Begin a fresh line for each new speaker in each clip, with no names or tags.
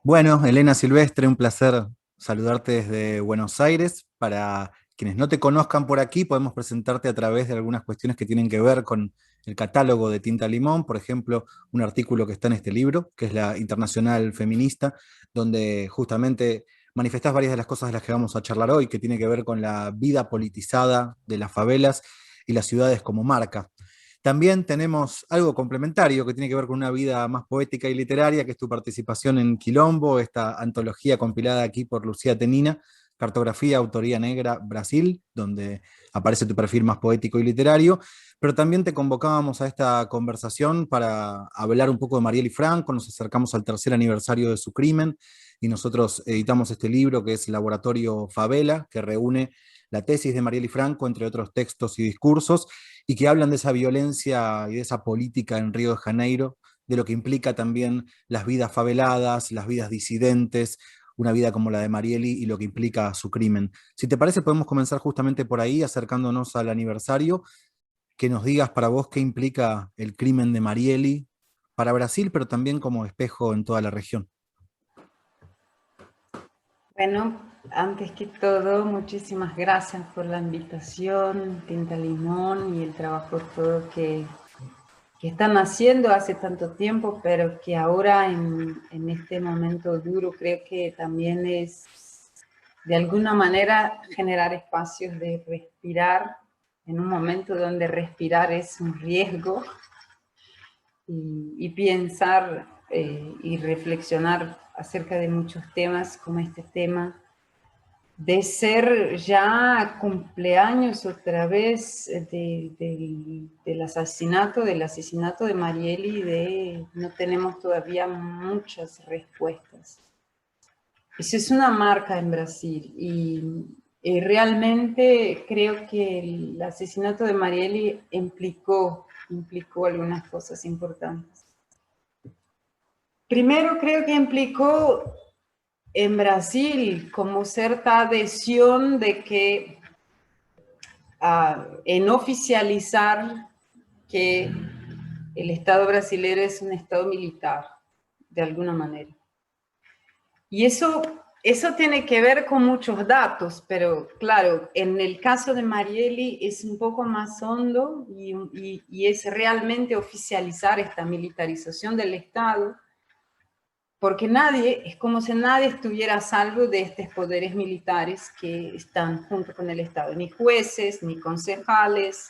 Bueno, Elena Silvestre, un placer saludarte desde Buenos Aires. Para quienes no te conozcan por aquí, podemos presentarte a través de algunas cuestiones que tienen que ver con el catálogo de Tinta Limón, por ejemplo, un artículo que está en este libro, que es la Internacional Feminista, donde justamente manifestás varias de las cosas de las que vamos a charlar hoy, que tiene que ver con la vida politizada de las favelas y las ciudades como marca. También tenemos algo complementario que tiene que ver con una vida más poética y literaria, que es tu participación en Quilombo, esta antología compilada aquí por Lucía Tenina, Cartografía, Autoría Negra, Brasil, donde aparece tu perfil más poético y literario. Pero también te convocábamos a esta conversación para hablar un poco de Marielle Franco. Nos acercamos al tercer aniversario de su crimen y nosotros editamos este libro que es Laboratorio Favela, que reúne la tesis de Marielle Franco, entre otros textos y discursos, y que hablan de esa violencia y de esa política en Río de Janeiro, de lo que implica también las vidas faveladas, las vidas disidentes, una vida como la de Marielle y lo que implica su crimen. Si te parece, podemos comenzar justamente por ahí, acercándonos al aniversario, que nos digas para vos qué implica el crimen de Marielle para Brasil, pero también como espejo en toda la región.
Bueno, antes que todo, muchísimas gracias por la invitación, Tinta Limón, y el trabajo todo que están haciendo hace tanto tiempo, pero que ahora en este momento duro creo que también es de alguna manera generar espacios de respirar en un momento donde respirar es un riesgo, y pensar y reflexionar acerca de muchos temas como este tema de ser ya cumpleaños otra vez del asesinato de Marielle, no tenemos todavía muchas respuestas. Eso es una marca en Brasil y realmente creo que el asesinato de Marielle implicó algunas cosas importantes. Primero creo que implicó en Brasil como cierta adhesión de que en oficializar que el Estado brasileño es un Estado militar, de alguna manera. Y eso tiene que ver con muchos datos, pero claro, en el caso de Marielle es un poco más hondo y es realmente oficializar esta militarización del Estado, porque es como si nadie estuviera a salvo de estos poderes militares que están junto con el Estado, ni jueces, ni concejales,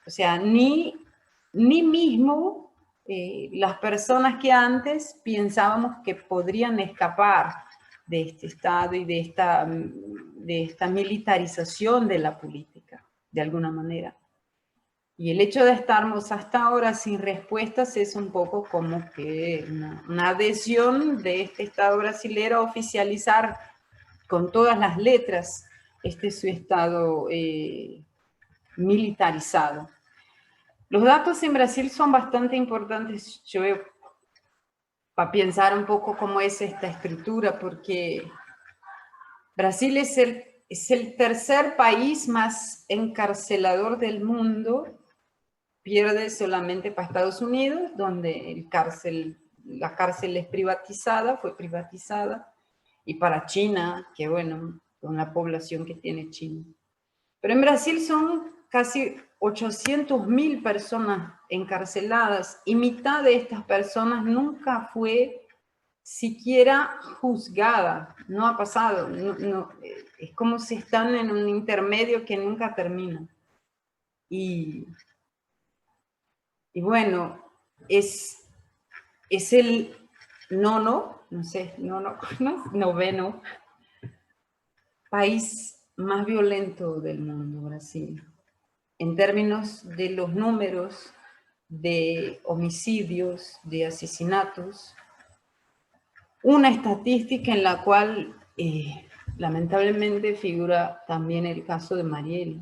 o sea, ni mismo las personas que antes pensábamos que podrían escapar de este Estado y de esta militarización de la política, de alguna manera. Y el hecho de estarmos hasta ahora sin respuestas es un poco como que una adhesión de este Estado brasileño a oficializar con todas las letras su Estado militarizado. Los datos en Brasil son bastante importantes, yo veo, para pensar un poco cómo es esta estructura, porque Brasil es el tercer país más encarcelador del mundo, pierde solamente para Estados Unidos, donde la cárcel es privatizada, fue privatizada, y para China, que bueno, con la población que tiene China. Pero en Brasil son casi 800.000 personas encarceladas, y mitad de estas personas nunca fue siquiera juzgada, no ha pasado, es como si están en un intermedio que nunca termina. Y bueno, es el noveno país más violento del mundo, Brasil, en términos de los números de homicidios, de asesinatos. Una estadística en la cual lamentablemente figura también el caso de Marielle.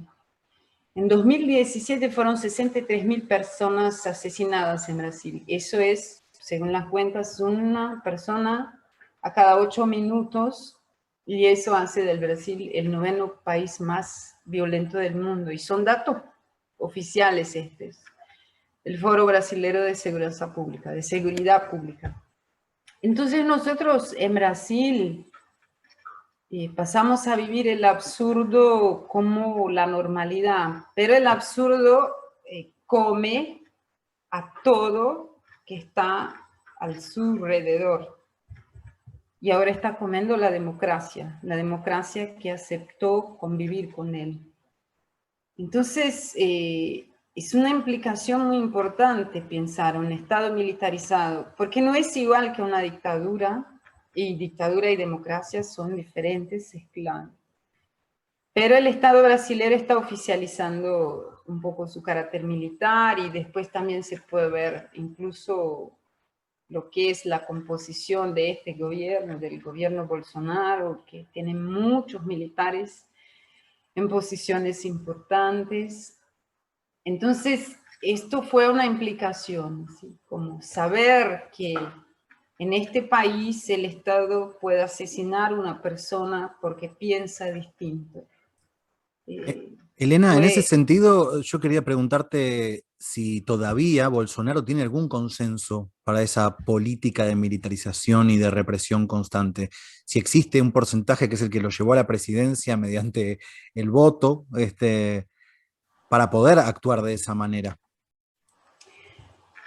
En 2017 fueron 63.000 personas asesinadas en Brasil. Eso es, según las cuentas, una persona a cada 8 minutos, y eso hace del Brasil el noveno país más violento del mundo. Y son datos oficiales estos, el Foro Brasilero de Seguridad Pública. Entonces nosotros en Brasil pasamos a vivir el absurdo como la normalidad, pero el absurdo come a todo que está al su alrededor. Y ahora está comiendo la democracia que aceptó convivir con él. Entonces, es una implicación muy importante pensar un Estado militarizado, porque no es igual que una dictadura, y dictadura y democracia son diferentes, es claro. Pero el Estado brasileño está oficializando un poco su carácter militar y después también se puede ver incluso lo que es la composición de este gobierno, del gobierno Bolsonaro, que tiene muchos militares en posiciones importantes. Entonces, esto fue una implicación, ¿sí? Como saber que en este país el Estado puede asesinar a una persona porque piensa distinto.
Elena, en ese
Fue
sentido, yo quería preguntarte si todavía Bolsonaro tiene algún consenso para esa política de militarización y de represión constante. Si existe un porcentaje que es el que lo llevó a la presidencia mediante el voto, para poder actuar de esa manera.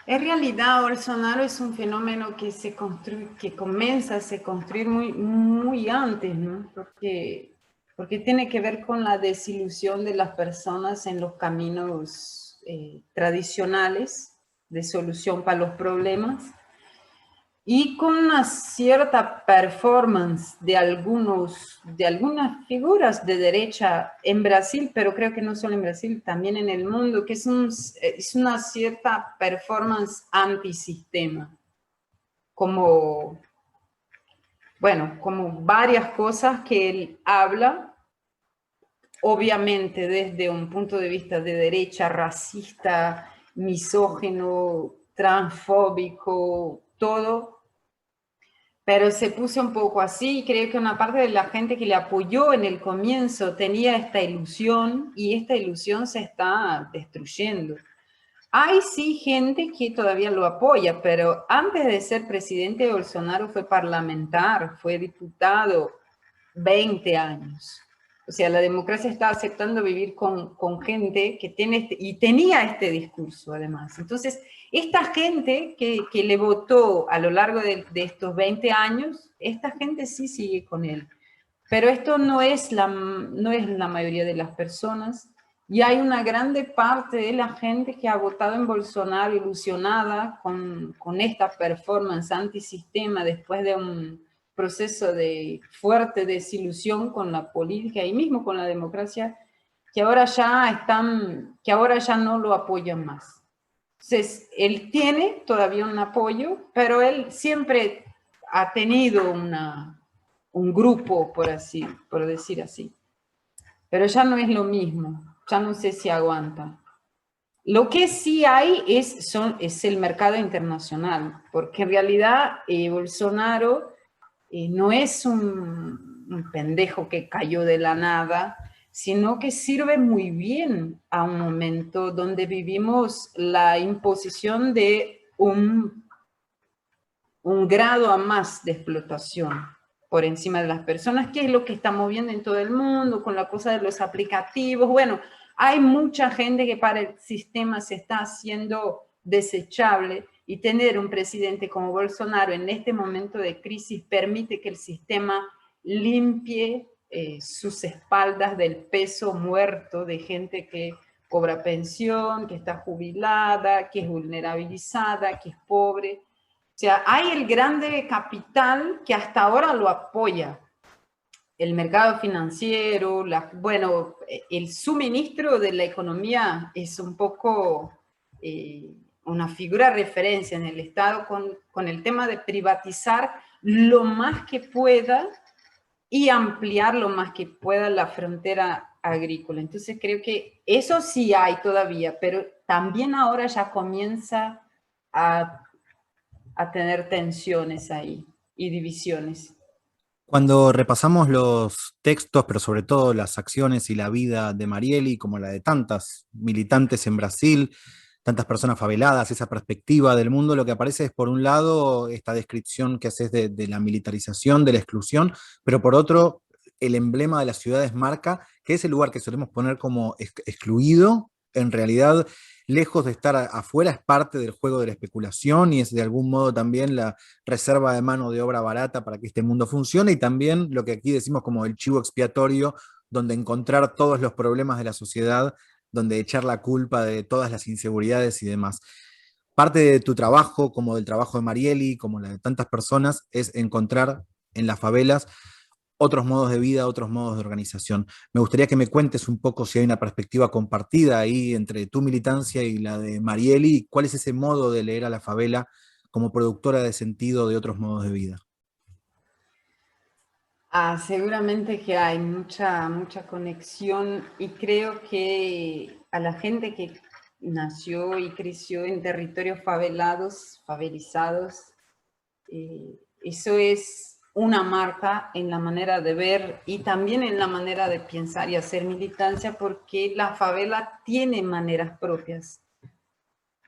En realidad, Bolsonaro es un fenómeno que se construye, que comienza a se construir muy antes, ¿no? Porque tiene que ver con la desilusión de las personas en los caminos tradicionales de solución para los problemas y con una cierta performance de algunas figuras de derecha en Brasil, pero creo que no solo en Brasil, también en el mundo, que es una cierta performance antisistema, como, bueno, como varias cosas que él habla, obviamente desde un punto de vista de derecha, racista, misógino, transfóbico, todo, pero se puso un poco así y creo que una parte de la gente que le apoyó en el comienzo tenía esta ilusión y esta ilusión se está destruyendo. Hay sí gente que todavía lo apoya, pero antes de ser presidente, Bolsonaro fue parlamentar, fue diputado 20 años. O sea, la democracia está aceptando vivir con gente que tiene y tenía este discurso además. Entonces, esta gente que le votó a lo largo de estos 20 años, esta gente sí sigue con él. Pero esto no es la mayoría de las personas. Y hay una grande parte de la gente que ha votado en Bolsonaro ilusionada con esta performance antisistema después de un proceso de fuerte desilusión con la política y mismo con la democracia, que ahora ya no lo apoyan más. Entonces, él tiene todavía un apoyo, pero él siempre ha tenido un grupo, por decir así. Pero ya no es lo mismo, ya no sé si aguanta. Lo que sí hay es el mercado internacional, porque en realidad Bolsonaro no es un pendejo que cayó de la nada, sino que sirve muy bien a un momento donde vivimos la imposición de un grado a más de explotación por encima de las personas, que es lo que está moviendo en todo el mundo con la cosa de los aplicativos. Bueno, hay mucha gente que para el sistema se está haciendo desechable y tener un presidente como Bolsonaro en este momento de crisis permite que el sistema limpie sus espaldas del peso muerto de gente que cobra pensión, que está jubilada, que es vulnerabilizada, que es pobre. O sea, hay el grande capital que hasta ahora lo apoya. El mercado financiero, bueno, el suministro de la economía es un poco una figura de referencia en el Estado con el tema de privatizar lo más que pueda y ampliar lo más que pueda la frontera agrícola. Entonces creo que eso sí hay todavía, pero también ahora ya comienza a tener tensiones ahí y divisiones.
Cuando repasamos los textos, pero sobre todo las acciones y la vida de Marieli, como la de tantas militantes en Brasil, tantas personas faveladas, esa perspectiva del mundo, lo que aparece es por un lado esta descripción que haces de la militarización, de la exclusión, pero por otro el emblema de las ciudades marca que ese lugar que solemos poner como excluido, en realidad, lejos de estar afuera, es parte del juego de la especulación y es de algún modo también la reserva de mano de obra barata para que este mundo funcione y también lo que aquí decimos como el chivo expiatorio, donde encontrar todos los problemas de la sociedad, donde echar la culpa de todas las inseguridades y demás. Parte de tu trabajo, como del trabajo de Marieli, como la de tantas personas, es encontrar en las favelas otros modos de vida, otros modos de organización. Me gustaría que me cuentes un poco si hay una perspectiva compartida ahí entre tu militancia y la de Marieli, y cuál es ese modo de leer a la favela como productora de sentido de otros modos de vida.
Seguramente que hay mucha conexión y creo que a la gente que nació y creció en territorios favelados, favelizados, eso es una marca en la manera de ver y también en la manera de pensar y hacer militancia, porque la favela tiene maneras propias.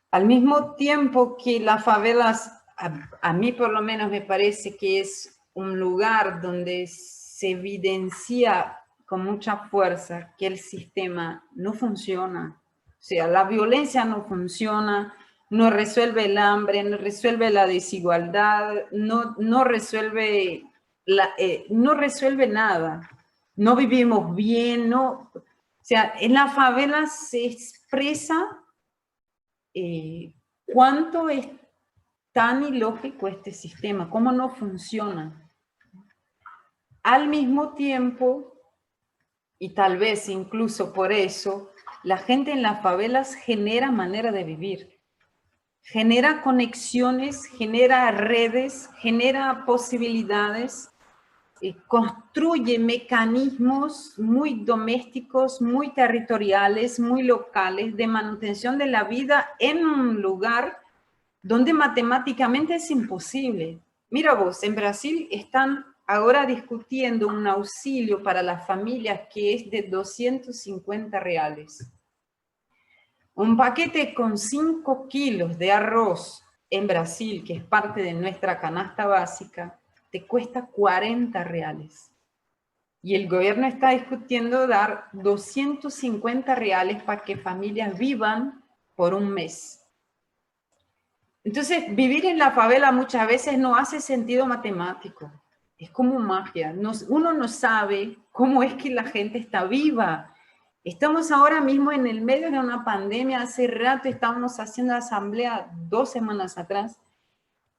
Al mismo tiempo que las favelas, a mí por lo menos me parece que es un lugar donde se evidencia con mucha fuerza que el sistema no funciona. O sea, la violencia no funciona, no resuelve el hambre, no resuelve la desigualdad, no resuelve, no resuelve nada. No vivimos bien, no. O sea, en la favela se expresa cuánto es tan ilógico este sistema, cómo no funciona. Al mismo tiempo, y tal vez incluso por eso, la gente en las favelas genera manera de vivir, genera conexiones, genera redes, genera posibilidades, construye mecanismos muy domésticos, muy territoriales, muy locales de manutención de la vida en un lugar donde matemáticamente es imposible. Mira vos, en Brasil están ahora discutiendo un auxilio para las familias que es de 250 reales. Un paquete con 5 kilos de arroz en Brasil, que es parte de nuestra canasta básica, te cuesta 40 reales. Y el gobierno está discutiendo dar 250 reales para que familias vivan por un mes. Entonces, vivir en la favela muchas veces no hace sentido matemático. Es como magia. Uno no sabe cómo es que la gente está viva. Estamos ahora mismo en el medio de una pandemia. Hace rato estábamos haciendo asamblea 2 semanas atrás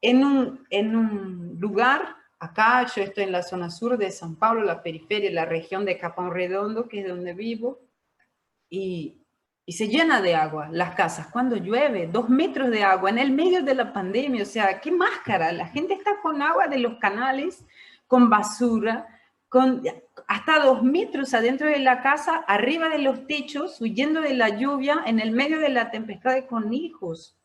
en un lugar. Acá yo estoy en la zona sur de São Paulo, la periferia, la región de Capão Redondo, que es donde vivo. Y se llena de agua las casas cuando llueve, 2 metros de agua en el medio de la pandemia. O sea, ¿qué máscara? La gente está con agua de los canales, con basura, con hasta 2 metros adentro de la casa, arriba de los techos, huyendo de la lluvia, en el medio de la tempestad con hijos,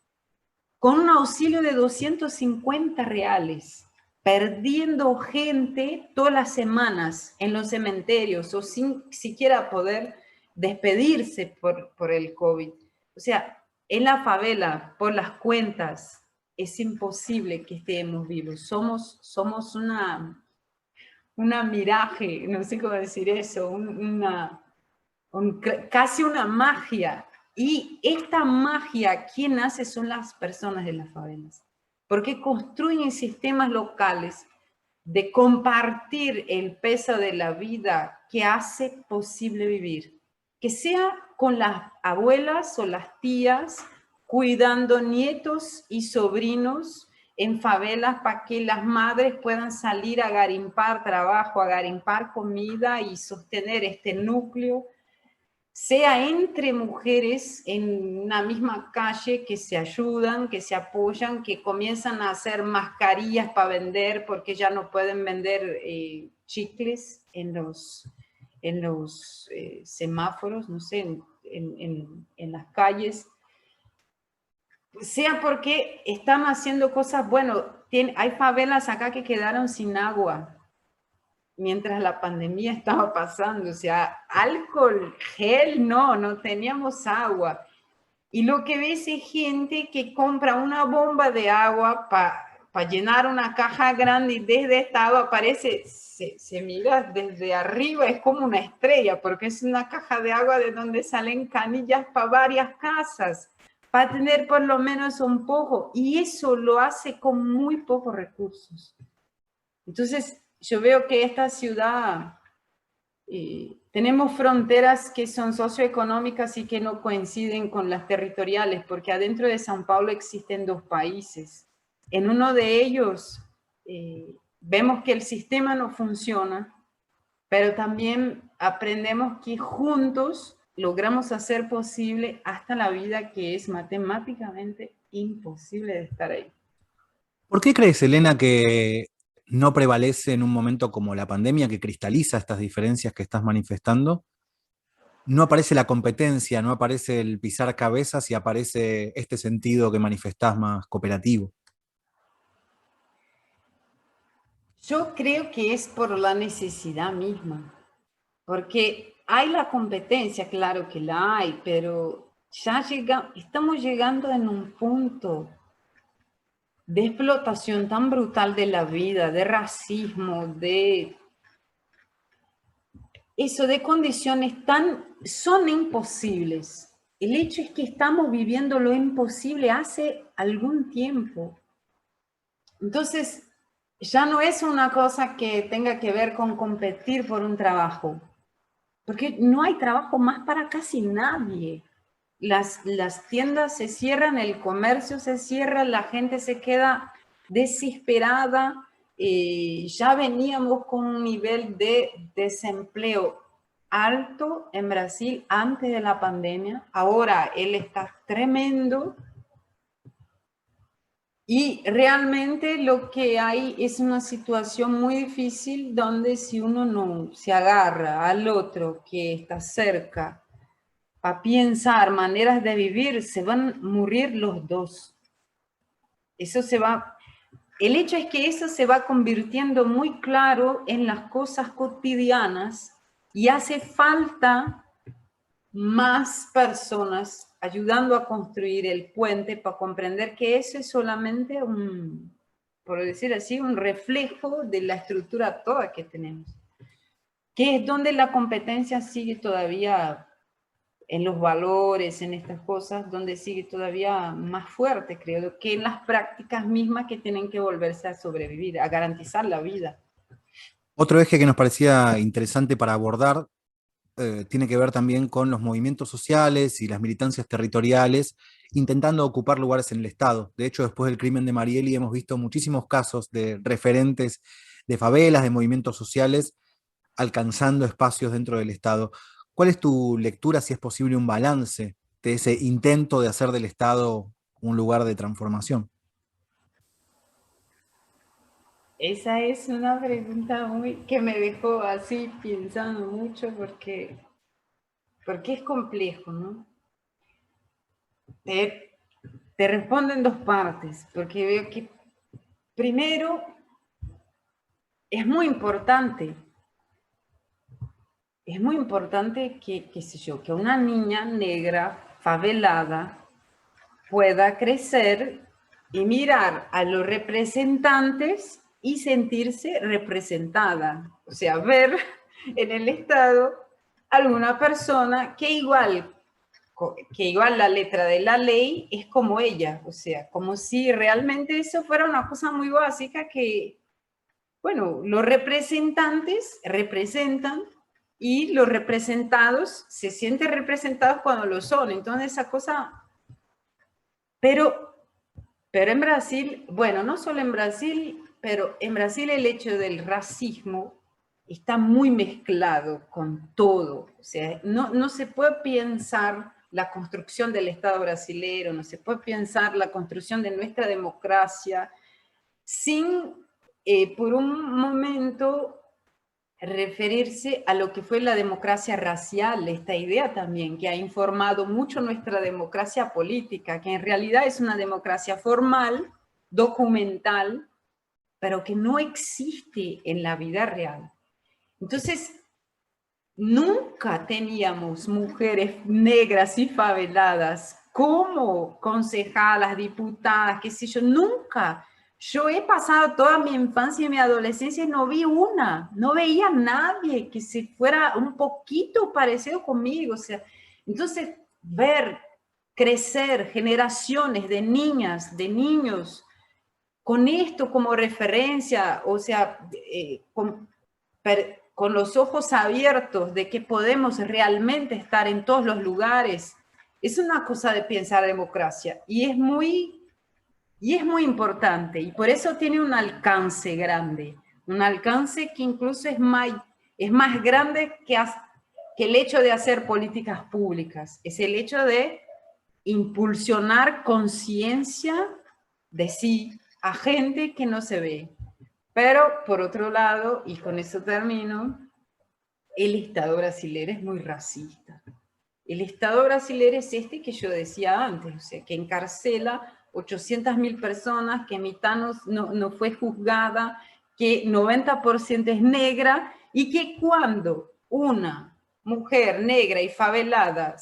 con un auxilio de 250 reales, perdiendo gente todas las semanas en los cementerios o sin siquiera poder despedirse por el COVID. O sea, en la favela, por las cuentas, es imposible que estemos vivos. Somos una miraje, no sé cómo decir eso, casi una magia. Y esta magia, ¿quién hace? Son las personas de las favelas. Porque construyen sistemas locales de compartir el peso de la vida que hace posible vivir. Que sea con las abuelas o las tías, cuidando nietos y sobrinos en favelas para que las madres puedan salir a garimpar trabajo, a garimpar comida y sostener este núcleo, sea entre mujeres en una misma calle que se ayudan, que se apoyan, que comienzan a hacer mascarillas para vender porque ya no pueden vender chicles en los semáforos, no sé, en las calles. Sea porque están haciendo cosas, bueno, hay favelas acá que quedaron sin agua mientras la pandemia estaba pasando, o sea, alcohol, gel, no teníamos agua. Y lo que ves es gente que compra una bomba de agua para llenar una caja grande, y desde esta agua aparece, se mira desde arriba, es como una estrella, porque es una caja de agua de donde salen canillas para varias casas, para tener por lo menos un poco, y eso lo hace con muy pocos recursos. Entonces, yo veo que esta ciudad, tenemos fronteras que son socioeconómicas y que no coinciden con las territoriales, porque adentro de São Paulo existen dos países. En uno de ellos vemos que el sistema no funciona, pero también aprendemos que juntos logramos hacer posible hasta la vida que es matemáticamente imposible de estar ahí.
¿Por qué crees, Elena, que no prevalece en un momento como la pandemia que cristaliza estas diferencias que estás manifestando? No aparece la competencia, no aparece el pisar cabezas y aparece este sentido que manifestás más cooperativo.
Yo creo que es por la necesidad misma, porque hay la competencia, claro que la hay, pero ya estamos llegando en un punto de explotación tan brutal de la vida, de racismo, de eso, de condiciones son imposibles. El hecho es que estamos viviendo lo imposible hace algún tiempo. Entonces, ya no es una cosa que tenga que ver con competir por un trabajo, porque no hay trabajo más para casi nadie. Las tiendas se cierran, el comercio se cierra, la gente se queda desesperada. Ya veníamos con un nivel de desempleo alto en Brasil antes de la pandemia, ahora él está tremendo. Y realmente lo que hay es una situación muy difícil donde si uno no se agarra al otro que está cerca a pensar maneras de vivir, se van a morir los dos. Eso se va, el hecho es que eso se va convirtiendo muy claro en las cosas cotidianas y hace falta más personas ayudando a construir el puente para comprender que eso es solamente un, por decir así, un reflejo de la estructura toda que tenemos, que es donde la competencia sigue todavía en los valores, en estas cosas, donde sigue todavía más fuerte, creo, que en las prácticas mismas que tienen que volverse a sobrevivir, a garantizar la vida.
Otro eje que nos parecía interesante para abordar tiene que ver también con los movimientos sociales y las militancias territoriales intentando ocupar lugares en el Estado. De hecho, después del crimen de Marielli hemos visto muchísimos casos de referentes de favelas, de movimientos sociales, alcanzando espacios dentro del Estado. ¿Cuál es tu lectura, si es posible, un balance de ese intento de hacer del Estado un lugar de transformación?
Esa es una pregunta que me dejó así pensando mucho porque es complejo, ¿no? Te respondo en dos partes, porque veo que primero es muy importante qué sé yo, que una niña negra favelada pueda crecer y mirar a los representantes y sentirse representada. O sea, ver en el Estado alguna persona que igual la letra de la ley es como ella. O sea, como si realmente eso fuera una cosa muy básica que, bueno, los representantes representan y los representados se sienten representados cuando lo son. Entonces esa cosa... Pero en Brasil, bueno, no solo en Brasil, pero en Brasil el hecho del racismo está muy mezclado con todo. O sea, no se puede pensar la construcción del Estado brasilero, no se puede pensar la construcción de nuestra democracia sin, por un momento, referirse a lo que fue la democracia racial, esta idea también que ha informado mucho nuestra democracia política, que en realidad es una democracia formal, documental, pero que no existe en la vida real. Entonces, nunca teníamos mujeres negras y faveladas como concejalas, diputadas, qué sé yo, nunca. Yo he pasado toda mi infancia y mi adolescencia y no vi una, no veía a nadie que se fuera un poquito parecido conmigo. O sea, entonces, ver crecer generaciones de niñas, de niños, con esto como referencia, o sea, con los ojos abiertos de que podemos realmente estar en todos los lugares, es una cosa de pensar democracia y es muy importante y por eso tiene un alcance grande, un alcance que incluso es más grande que el hecho de hacer políticas públicas, es el hecho de impulsionar conciencia de sí a gente que no se ve. Pero, por otro lado, y con eso termino, el Estado brasileño es muy racista. El Estado brasileño es este que yo decía antes, o sea, que encarcela 800.000 personas, que mitad no fue juzgada, que 90% es negra, y que cuando una mujer negra y favelada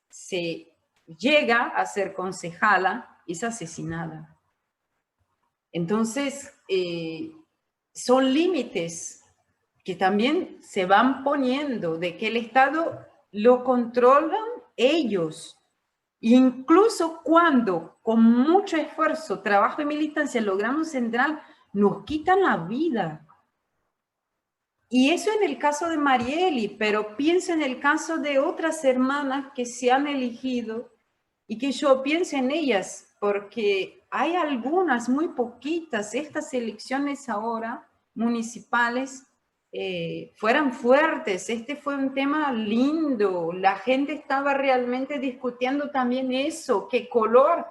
se llega a ser concejala, es asesinada. Entonces, son límites que también se van poniendo, de que el Estado lo controlan ellos. Incluso cuando con mucho esfuerzo, trabajo y militancia logramos entrar, nos quitan la vida. Y eso en el caso de Marieli, pero pienso en el caso de otras hermanas que se han elegido y que yo pienso en ellas, porque hay algunas, muy poquitas, estas elecciones ahora municipales fueran fuertes. Este fue un tema lindo, la gente estaba realmente discutiendo también eso, qué color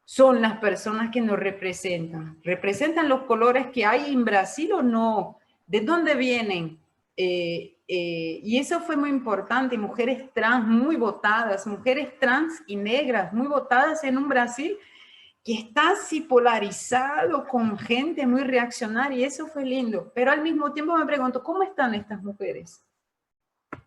son las personas que nos representan. ¿Representan los colores que hay en Brasil o no? ¿De dónde vienen? Y eso fue muy importante, mujeres trans muy votadas, mujeres trans y negras muy votadas en un Brasil que está así polarizado con gente muy reaccionaria, y eso fue lindo. Pero al mismo tiempo me pregunto, ¿cómo están estas mujeres?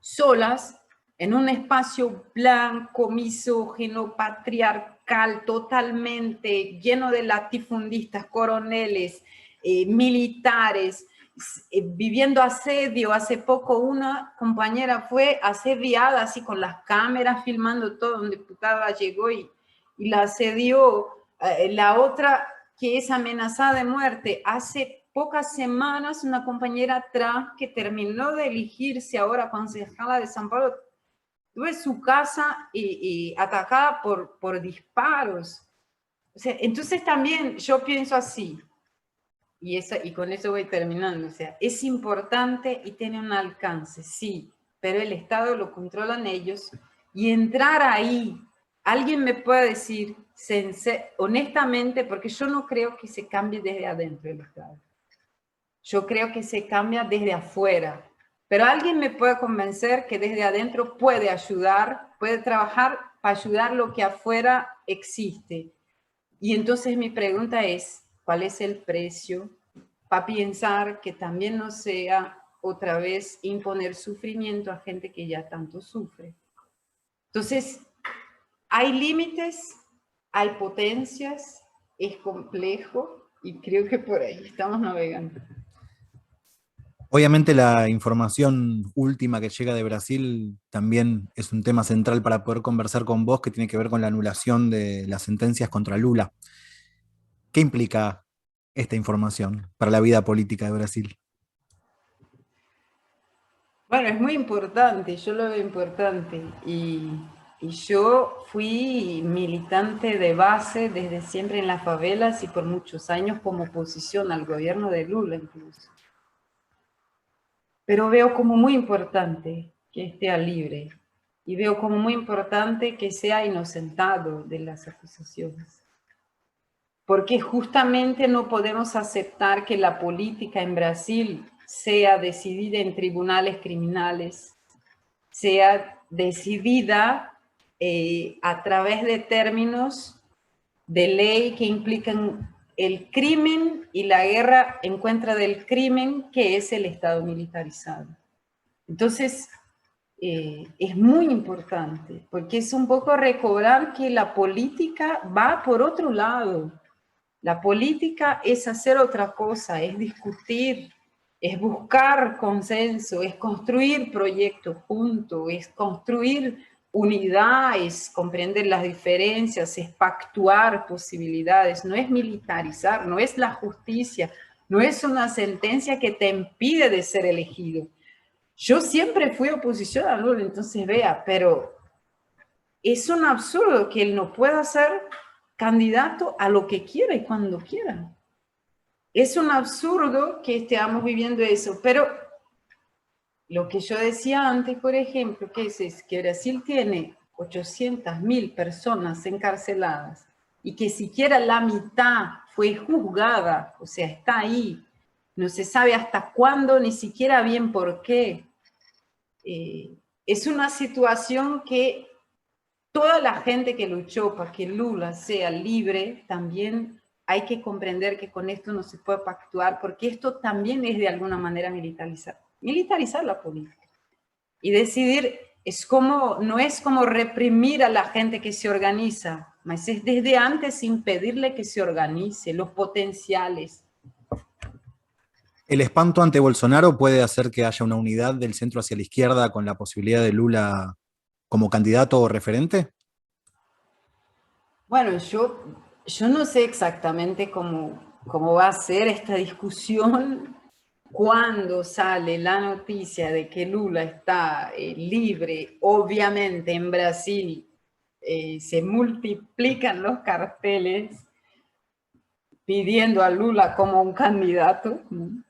Solas, en un espacio blanco, misógino, patriarcal, totalmente lleno de latifundistas, coroneles, militares, viviendo asedio. Hace poco una compañera fue asediada así con las cámaras filmando todo, una diputada llegó y la asedió. La otra que es amenazada de muerte, hace pocas semanas una compañera trans que terminó de elegirse ahora concejala de San Paulo, tuve su casa atacada por disparos. O sea, entonces también yo pienso así, y con eso voy terminando, o sea, es importante y tiene un alcance, sí, pero el Estado lo controlan ellos, y entrar ahí, alguien me puede decir, honestamente, porque yo no creo que se cambie desde adentro el Estado, yo creo que se cambia desde afuera, pero alguien me puede convencer que desde adentro puede ayudar, puede trabajar para ayudar lo que afuera existe. Y entonces mi pregunta es, ¿cuál es el precio para pensar que también no sea otra vez imponer sufrimiento a gente que ya tanto sufre? Entonces, hay límites, hay potencias, es complejo y creo que por ahí estamos navegando.
Obviamente la información última que llega de Brasil también es un tema central para poder conversar con vos, que tiene que ver con la anulación de las sentencias contra Lula. ¿Qué implica esta información para la vida política de Brasil?
Bueno, es muy importante, yo lo veo importante, y yo fui militante de base desde siempre en las favelas y por muchos años como oposición al gobierno de Lula incluso. Pero veo como muy importante que esté libre y veo como muy importante que sea inocentado de las acusaciones. Porque justamente no podemos aceptar que la política en Brasil sea decidida en tribunales criminales, sea decidida a través de términos de ley que implican el crimen y la guerra en contra del crimen, que es el Estado militarizado. Entonces, es muy importante, porque es un poco recobrar que la política va por otro lado. La política es hacer otra cosa, es discutir, es buscar consenso, es construir proyectos juntos, es construir unidad, es comprender las diferencias, es pactuar posibilidades, no es militarizar, no es la justicia, no es una sentencia que te impide de ser elegido. Yo siempre fui oposición a Lula, entonces vea, pero es un absurdo que él no pueda ser candidato a lo que quiera y cuando quiera. Es un absurdo que estemos viviendo eso, pero lo que yo decía antes, por ejemplo, que es que Brasil tiene 800.000 personas encarceladas y que siquiera la mitad fue juzgada, o sea, está ahí, no se sabe hasta cuándo, ni siquiera bien por qué. Es una situación que toda la gente que luchó para que Lula sea libre, también hay que comprender que con esto no se puede pactuar, porque esto también es de alguna manera militarizar la política. Y decidir, no es como reprimir a la gente que se organiza, mas es desde antes impedirle que se organice, los potenciales.
¿El espanto ante Bolsonaro puede hacer que haya una unidad del centro hacia la izquierda con la posibilidad de Lula como candidato o referente?
Bueno, yo no sé exactamente cómo va a ser esta discusión cuando sale la noticia de que Lula está libre. Obviamente en Brasil se multiplican los carteles pidiendo a Lula como un candidato, ¿no?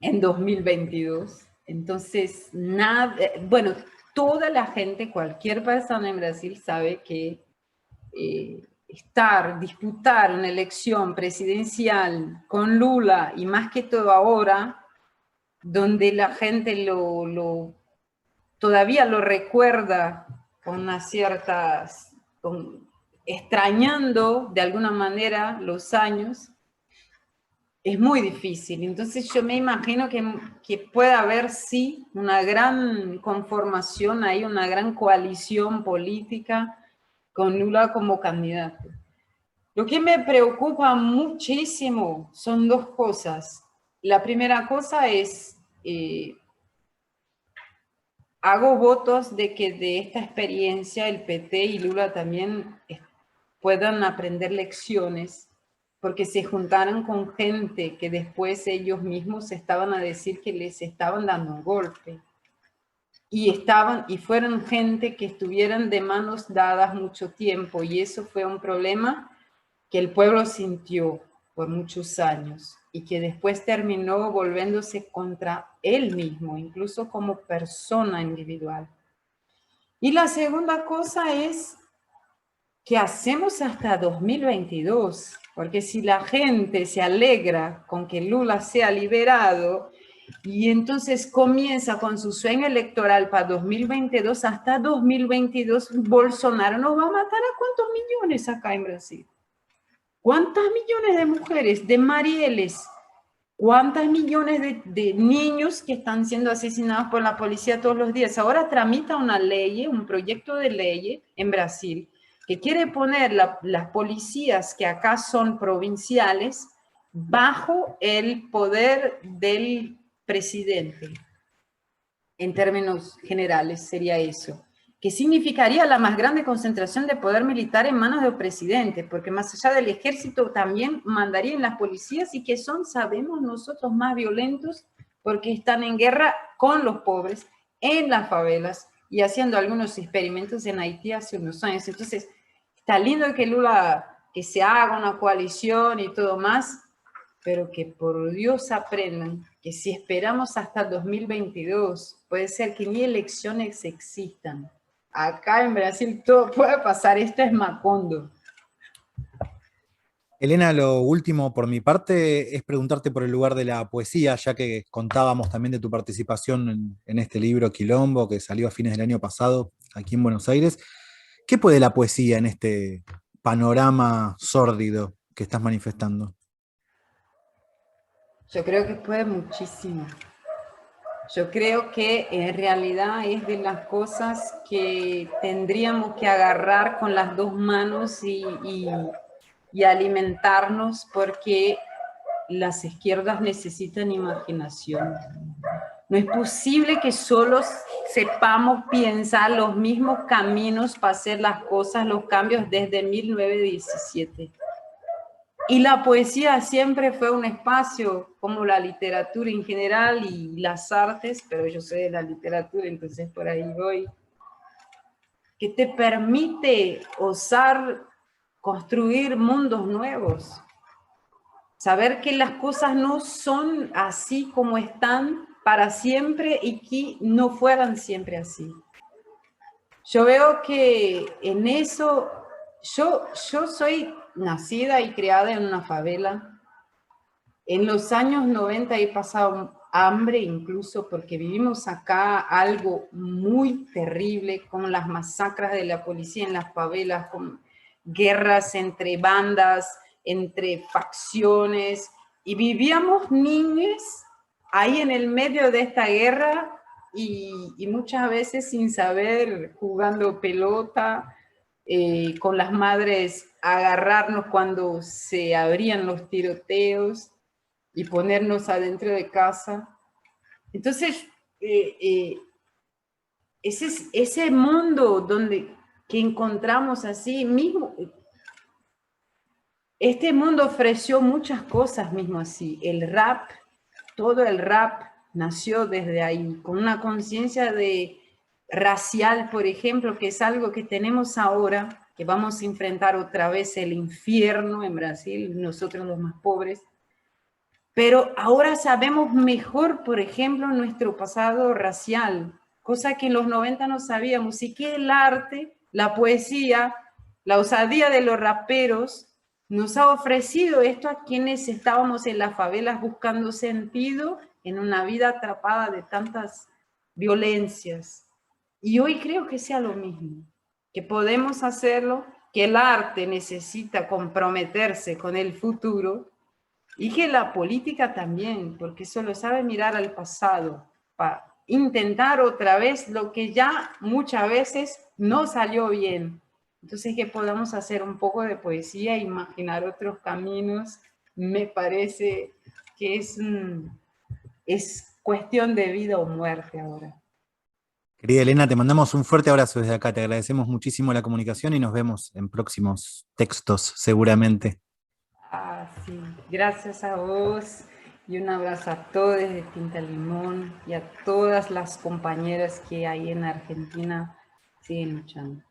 En 2022. Entonces, bueno, toda la gente, cualquier persona en Brasil sabe que disputar una elección presidencial con Lula, y más que todo ahora, donde la gente todavía lo recuerda con unas ciertas, extrañando de alguna manera los años, es muy difícil. Entonces yo me imagino que puede haber, sí, una gran conformación ahí, una gran coalición política con Lula como candidato. Lo que me preocupa muchísimo son dos cosas. La primera cosa es, hago votos de que de esta experiencia el PT y Lula también puedan aprender lecciones, porque se juntaron con gente que después ellos mismos estaban a decir que les estaban dando un golpe. Y fueron gente que estuvieran de manos dadas mucho tiempo, y eso fue un problema que el pueblo sintió por muchos años y que después terminó volviéndose contra él mismo, incluso como persona individual. Y la segunda cosa es, ¿qué hacemos hasta 2022? Porque si la gente se alegra con que Lula sea liberado y entonces comienza con su sueño electoral para 2022, hasta 2022 Bolsonaro nos va a matar a cuántos millones acá en Brasil. ¿Cuántas millones de mujeres, de Marieles, cuántas millones de niños que están siendo asesinados por la policía todos los días? Ahora tramita una ley, un proyecto de ley en Brasil, que quiere poner las policías que acá son provinciales bajo el poder del presidente. En términos generales sería eso, que significaría la más grande concentración de poder militar en manos del presidente, porque más allá del ejército también mandarían las policías, y que son, sabemos nosotros, más violentos porque están en guerra con los pobres, en las favelas, y haciendo algunos experimentos en Haití hace unos años. Entonces, está lindo que Lula, que se haga una coalición y todo más, pero que por Dios aprendan que si esperamos hasta 2022, puede ser que ni elecciones existan. Acá en Brasil todo puede pasar, esto es Macondo.
Elena, lo último por mi parte es preguntarte por el lugar de la poesía, ya que contábamos también de tu participación en este libro Quilombo, que salió a fines del año pasado aquí en Buenos Aires. ¿Qué puede la poesía en este panorama sórdido que estás manifestando?
Yo creo que puede muchísimo. Yo creo que en realidad es de las cosas que tendríamos que agarrar con las dos manos y alimentarnos, porque las izquierdas necesitan imaginación. No es posible que solo sepamos pensar los mismos caminos para hacer las cosas, los cambios desde 1917. Y la poesía siempre fue un espacio, como la literatura en general y las artes, pero yo soy de la literatura, entonces por ahí voy, que te permite osar construir mundos nuevos. Saber que las cosas no son así como están para siempre y que no fueran siempre así. Yo veo que en eso, yo soy nacida y criada en una favela. En los años 90 he pasado hambre incluso porque vivimos acá algo muy terrible con las masacres de la policía en las favelas, con guerras entre bandas, entre facciones, y vivíamos niños ahí en el medio de esta guerra y muchas veces sin saber, jugando pelota, con las madres agarrarnos cuando se abrían los tiroteos y ponernos adentro de casa. Entonces, ese mundo que encontramos así mismo, este mundo ofreció muchas cosas mismo así. El rap, todo el rap nació desde ahí, con una conciencia de racial, por ejemplo, que es algo que tenemos ahora, que vamos a enfrentar otra vez el infierno en Brasil, nosotros los más pobres. Pero ahora sabemos mejor, por ejemplo, nuestro pasado racial, cosa que en los 90 no sabíamos, y que el arte, la poesía, la osadía de los raperos nos ha ofrecido esto a quienes estábamos en las favelas buscando sentido en una vida atrapada de tantas violencias. Y hoy creo que sea lo mismo, que podemos hacerlo, que el arte necesita comprometerse con el futuro, y que la política también, porque solo sabe mirar al pasado para intentar otra vez lo que ya muchas veces no salió bien. Entonces, que podamos hacer un poco de poesía, imaginar otros caminos, me parece que es cuestión de vida o muerte ahora.
Querida Elena, te mandamos un fuerte abrazo desde acá, te agradecemos muchísimo la comunicación y nos vemos en próximos textos, seguramente.
Ah, sí. Gracias a vos y un abrazo a todos de Tinta Limón y a todas las compañeras que ahí en Argentina siguen luchando.